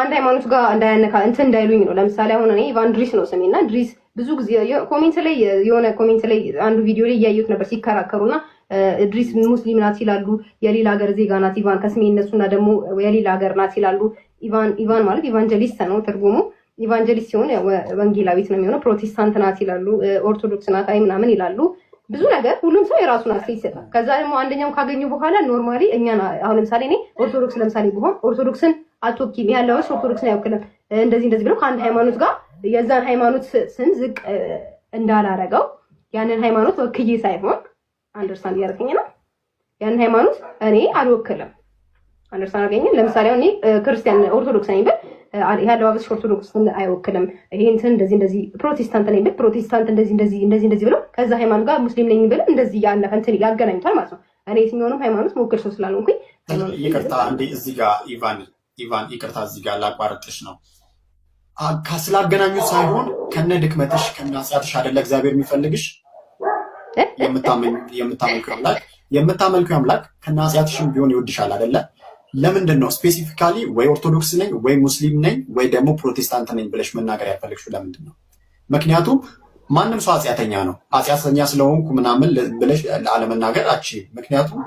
አንድ ሃይማኖት ጋር እንዳያነካ እንትን እንዳይሉኝ ነው። ለምሳሌ አሁን እኔ ኢቫን ድሪስ ነው ስሜና ድሪስ ብዙ ጊዜ ኮሜንት ላይ የሆነ ኮሜንት ላይ አንዱ ቪዲዮ ላይ እያየሁት ነበር ሲከራከሩና ድሪስ ሙስሊም ናት ይላሉ፣ የሌላ ሀገር ዜጋ ናት ኢቫን ከስሜ እነሱና ደግሞ የሌላ ሀገር ናት ይላሉ። ኢቫን ማለት ኢቫንጀሊስት ነው ትርጉሙ። ኢቫንጀሊስት ሲሆን ወንጌላዊት ነው የሚሆነው። ፕሮቴስታንት ናት ይላሉ፣ ኦርቶዶክስ ናት አይ ምናምን ይላሉ። ብዙ ነገር ሁሉም ሰው የራሱን አስተያየት ይሰጣል። ከዛ ደግሞ አንደኛው ካገኙ በኋላ ኖርማሊ እኛ አሁን ለምሳሌ እኔ ኦርቶዶክስ ለምሳሌ ቢሆን ኦርቶዶክስን አትወኪም ያለውስ ኦርቶዶክስን አይወክልም እንደዚህ ብለው ከአንድ ሃይማኖት ጋር የዛን ሃይማኖት ስም ዝቅ እንዳላረገው ያንን ሃይማኖት ወክዬ ሳይሆን አንደርስታንድ ያደርገኝ ነው። ያንን ሃይማኖት እኔ አልወክልም። አንደርስታንድ ያደርገኝ። ለምሳሌ እኔ ክርስቲያን ኦርቶዶክስ ነኝ ብል ያለው አብስ ኦርቶዶክስን አይወክልም። ይሄ እንትን እንደዚህ ፕሮቴስታንት ነኝ ብል ፕሮቴስታንት እንደዚህ ብለው ከዛ ሃይማኖት ጋር ሙስሊም ነኝ ብል እንደዚህ ያለፈ እንትን ያገናኙታል ማለት ነው። እኔ የትኛውንም ሃይማኖት ሞክር ሰው ስላልሆንኩኝ ይቅርታ እንዴ እዚህ ጋር ኢቫን ይቅርታ እዚህ ጋር ላቋርጥሽ ነው። ስላገናኙት ሳይሆን ከነ ድክመትሽ ከነ ኃጢአትሽ አይደለ እግዚአብሔር የሚፈልግሽ። የምታመልኩ አምላክ ከነ ኃጢአትሽም ቢሆን ይወድሻል አይደለ? ለምንድን ነው ስፔሲፊካሊ ወይ ኦርቶዶክስ ነኝ ወይ ሙስሊም ነኝ ወይ ደግሞ ፕሮቴስታንት ነኝ ብለሽ መናገር ያልፈለግሽው ለምንድን ነው? ምክንያቱም ማንም ሰው ኃጢአተኛ ነው። ኃጢአተኛ ስለሆንኩ ምናምን ብለሽ አለመናገር አትችይም። ምክንያቱም